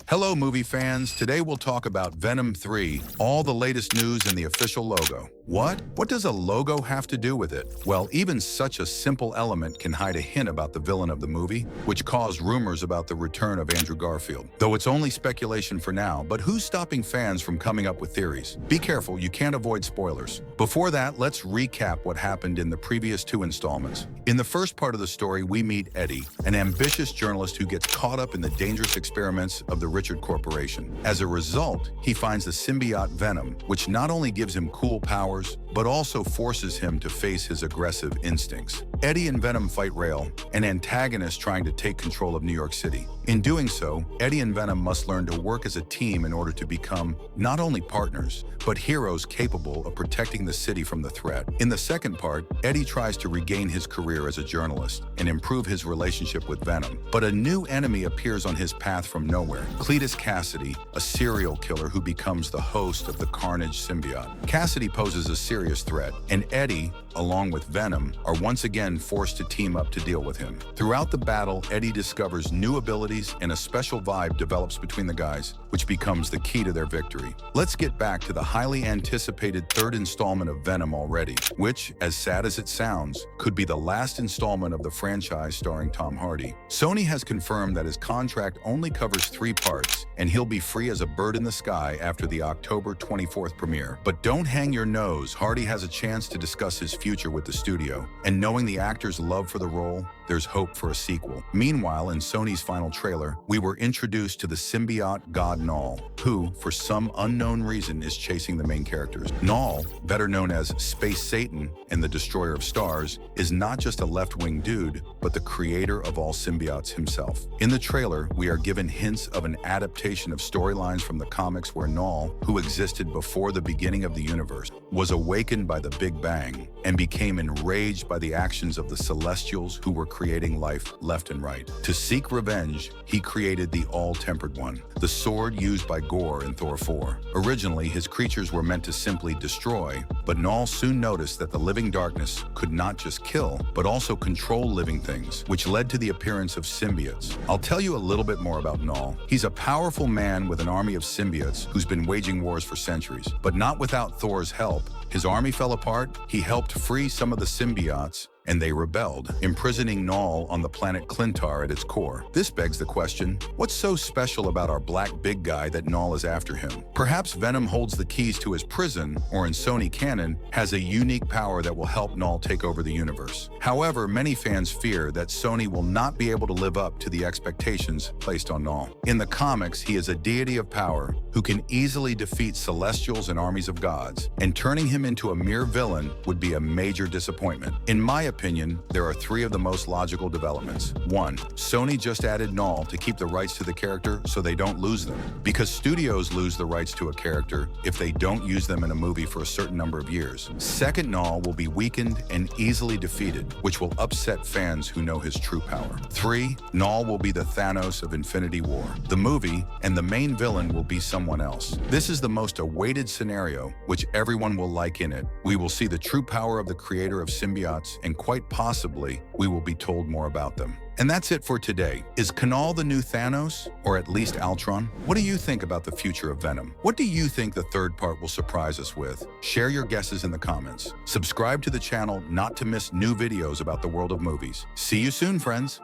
Hello, movie fans. Today we'll talk about Venom 3, all the latest news and the official logo. What? What does a logo have to do with it? Well, even such a simple element can hide a hint about the villain of the movie, which caused rumors about the return of Andrew Garfield. Though it's only speculation for now, but who's stopping fans from coming up with theories? Be careful, you can't avoid spoilers. Before that, let's recap what happened in the previous two installments. In the first part of the story, we meet Eddie, an ambitious journalist who gets caught up in the dangerous experiments of the Richard Corporation. As a result, he finds the symbiote Venom, which not only gives him cool powers, but also forces him to face his aggressive instincts. Eddie and Venom fight Rail, an antagonist trying to take control of New York City. In doing so, Eddie and Venom must learn to work as a team in order to become not only partners, but heroes capable of protecting the city from the threat. In the second part, Eddie tries to regain his career as a journalist and improve his relationship with Venom. But a new enemy appears on his path from nowhere. Cletus Cassidy, a serial killer who becomes the host of the Carnage symbiote. Cassidy poses a serious threat, and Eddie, along with Venom, are once again forced to team up to deal with him. Throughout the battle, Eddie discovers new abilities and a special vibe develops between the guys, which becomes the key to their victory. Let's get back to the highly anticipated third installment of Venom already, which, as sad as it sounds, could be the last installment of the franchise starring Tom Hardy. Sony has confirmed that his contract only covers 3 parts, and he'll be free as a bird in the sky after the October 24th premiere. But don't hang your nose, Hardy has a chance to discuss his future with the studio, and knowing the actor's love for the role, there's hope for a sequel. Meanwhile, in Sony's final trailer, we were introduced to the symbiote god Knall, who, for some unknown reason, is chasing the main characters. Knall, better known as Space Satan and the Destroyer of Stars, is not just a left-wing dude, but the creator of all symbiotes himself. In the trailer, we are given hints of an adaptation of storylines from the comics where Knall, who existed before the beginning of the universe, was awakened by the Big Bang and became enraged by the actions of the Celestials who were creating life left and right. To seek revenge, he created the All-Tempered One, the sword used by Gore in Thor 4. Originally, his creatures were meant to simply destroy, but Knall soon noticed that the living darkness could not just kill, but also control living things, which led to the appearance of symbiotes. I'll tell you a little bit more about Knall. He's a powerful man with an army of symbiotes who's been waging wars for centuries, but not without Thor's help. His army fell apart, he helped free some of the symbiotes, and they rebelled, imprisoning Knall on the planet Clintar at its core. This begs the question, what's so special about our black big guy that Knall is after him? Perhaps Venom holds the keys to his prison, or in Sony canon, has a unique power that will help Knall take over the universe. However, many fans fear that Sony will not be able to live up to the expectations placed on Knall. In the comics, he is a deity of power who can easily defeat celestials and armies of gods, and turning him into a mere villain would be a major disappointment. In my opinion, there are 3 of the most logical developments. 1. Sony just added Knall to keep the rights to the character so they don't lose them, because studios lose the rights to a character if they don't use them in a movie for a certain number of years. Second, Knall will be weakened and easily defeated, which will upset fans who know his true power. 3. Knall will be the Thanos of Infinity War, the movie, and the main villain will be someone else. This is the most awaited scenario, which everyone will like in it. We will see the true power of the creator of symbiotes, and quite possibly, we will be told more about them. And that's it for today. Is Knall the new Thanos, or at least Ultron? What do you think about the future of Venom? What do you think the third part will surprise us with? Share your guesses in the comments. Subscribe to the channel not to miss new videos about the world of movies. See you soon, friends.